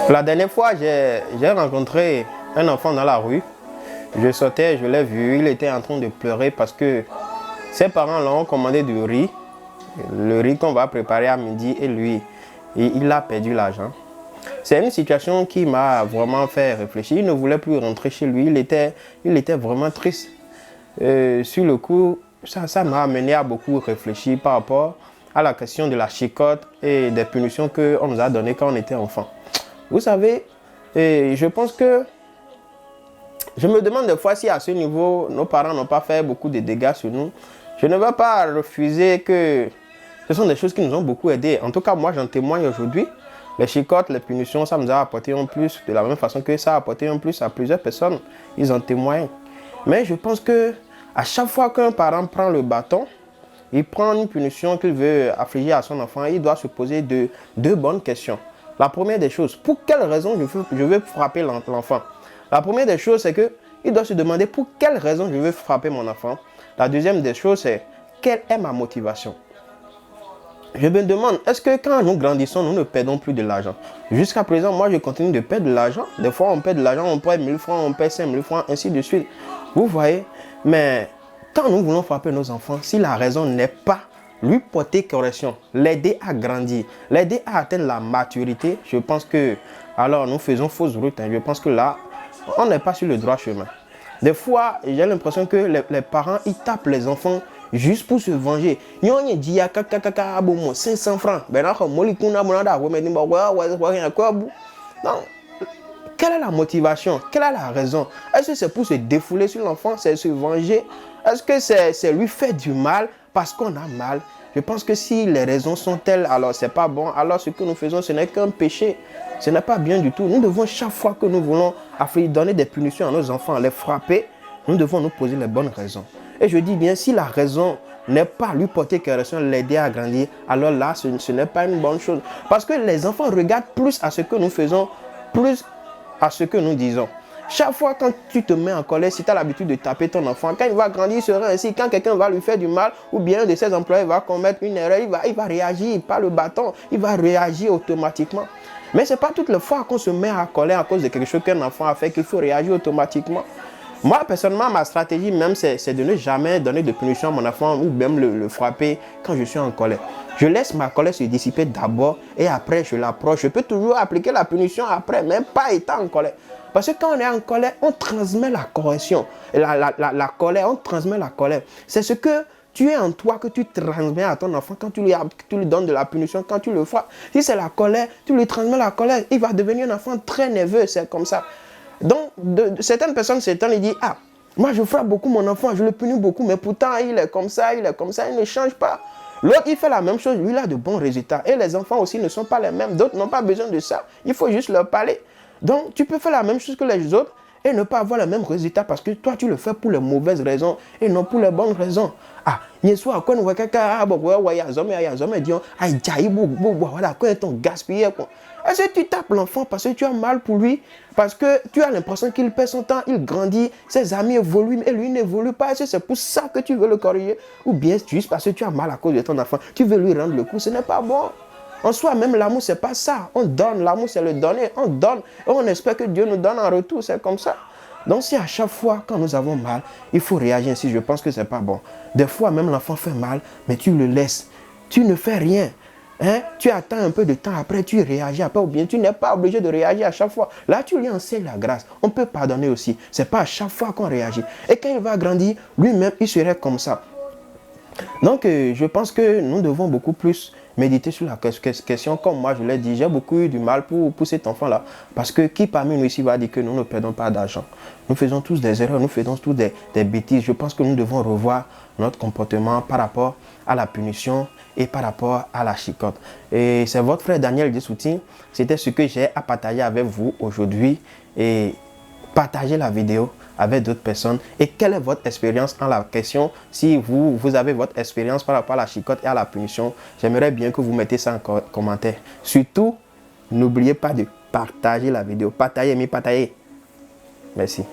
La dernière fois, j'ai rencontré un enfant dans la rue. Je sortais, je l'ai vu, il était en train de pleurer parce que ses parents l'ont commandé du riz. Le riz qu'on va préparer à midi et lui, il a perdu l'argent. C'est une situation qui m'a vraiment fait réfléchir. Il ne voulait plus rentrer chez lui, il était vraiment triste. Sur le coup, ça m'a amené à beaucoup réfléchir par rapport à la question de la chicotte et des punitions qu'on nous a données quand on était enfant. Vous savez, je pense que je me demande des fois si à ce niveau, nos parents n'ont pas fait beaucoup de dégâts sur nous. Je ne vais pas refuser que ce sont des choses qui nous ont beaucoup aidés. En tout cas, moi, j'en témoigne aujourd'hui. Les chicottes, les punitions, ça nous a apporté un plus, de la même façon que ça a apporté un plus à plusieurs personnes. Ils en témoignent. Mais je pense que à chaque fois qu'un parent prend le bâton, il prend une punition qu'il veut affliger à son enfant, il doit se poser deux bonnes questions. La première des choses, pour quelle raison je veux frapper l'enfant? La première des choses, c'est qu'il doit se demander pour quelle raison je veux frapper mon enfant. La deuxième des choses, c'est quelle est ma motivation? Je me demande, est-ce que quand nous grandissons, nous ne perdons plus de l'argent? Jusqu'à présent, moi, je continue de perdre de l'argent. Des fois, on perd de l'argent, on perd 1000 francs, on perd 5000 francs, ainsi de suite. Vous voyez? Mais quand nous voulons frapper nos enfants, si la raison n'est pas lui porter correction, l'aider à grandir, l'aider à atteindre la maturité, je pense que, alors, nous faisons fausse route. Je pense que là, on n'est pas sur le droit chemin. Des fois, j'ai l'impression que les parents, ils tapent les enfants juste pour se venger. Ils ont dit 500 francs. Non. Quelle est la motivation? Quelle est la raison? Est-ce que c'est pour se défouler sur l'enfant? C'est se venger? Est-ce que c'est lui faire du mal parce qu'on a mal? Je pense que si les raisons sont telles, alors c'est pas bon. Alors ce que nous faisons, ce n'est qu'un péché. Ce n'est pas bien du tout. Nous devons, chaque fois que nous voulons donner des punitions à nos enfants, les frapper, nous devons nous poser les bonnes raisons. Et je dis bien, si la raison n'est pas lui porter correction, l'aider à grandir, alors là, ce n'est pas une bonne chose. Parce que les enfants regardent plus à ce que nous faisons, plus à ce que nous disons. Chaque fois quand tu te mets en colère, si tu as l'habitude de taper ton enfant, quand il va grandir, il sera ainsi. Quand quelqu'un va lui faire du mal, ou bien un de ses employés va commettre une erreur, il va réagir par le bâton, il va réagir automatiquement. Mais ce n'est pas toutes les fois qu'on se met en colère à cause de quelque chose qu'un enfant a fait qu'il faut réagir automatiquement. Moi, personnellement, ma stratégie même, c'est de ne jamais donner de punition à mon enfant ou même le frapper quand je suis en colère. Je laisse ma colère se dissiper d'abord et après je l'approche. Je peux toujours appliquer la punition après, même pas étant en colère. Parce que quand on est en colère, on transmet la correction. La colère, on transmet la colère. C'est ce que tu es en toi que tu transmets à ton enfant quand tu lui donnes de la punition, quand tu le frappes. Si c'est la colère, tu lui transmets la colère. Il va devenir un enfant très nerveux, c'est comme ça. Donc, certaines personnes s'étonnent et disent, ah, moi je frappe beaucoup mon enfant, je le punis beaucoup, mais pourtant il est comme ça, il ne change pas. L'autre, il fait la même chose, lui, il a de bons résultats. Et les enfants aussi ne sont pas les mêmes. D'autres n'ont pas besoin de ça. Il faut juste leur parler. Donc, tu peux faire la même chose que les autres et ne pas avoir les mêmes résultats parce que toi, tu le fais pour les mauvaises raisons et non pour les bonnes raisons. Ah, il soit quoi nous est-ce que tu tapes l'enfant parce que tu as mal pour lui, parce que tu as l'impression qu'il perd son temps, il grandit, ses amis évoluent et lui n'évolue pas? Est-ce que c'est pour ça que tu veux le corriger? Ou bien juste parce que tu as mal à cause de ton enfant, tu veux lui rendre le coup? Ce n'est pas bon. En soi, même l'amour, c'est pas ça. On donne, l'amour, c'est le donner. On donne et on espère que Dieu nous donne en retour. C'est comme ça. Donc, si à chaque fois, quand nous avons mal, il faut réagir ainsi, je pense que c'est pas bon. Des fois, même l'enfant fait mal, mais tu le laisses. Tu ne fais rien. Hein? Tu attends un peu de temps, après tu réagis, après ou bien tu n'es pas obligé de réagir à chaque fois. Là, tu lui enseignes la grâce. On peut pardonner aussi. Ce n'est pas à chaque fois qu'on réagit. Et quand il va grandir, lui-même, il serait comme ça. Donc, je pense que nous devons beaucoup plus méditer sur la question. Comme moi, je l'ai dit, j'ai beaucoup eu du mal pour cet enfant-là. Parce que qui parmi nous ici va dire que nous ne perdons pas d'argent? Nous faisons tous des erreurs, nous faisons tous des bêtises. Je pense que nous devons revoir notre comportement par rapport à la punition et par rapport à la chicotte. Et c'est votre frère Daniel Dessouti. C'était ce que j'ai à partager avec vous aujourd'hui. Et partagez la vidéo avec d'autres personnes. Et quelle est votre expérience en la question? Si vous avez votre expérience par rapport à la chicotte et à la punition, j'aimerais bien que vous mettez ça en commentaire. Surtout, n'oubliez pas de partager la vidéo. Partagez. Merci.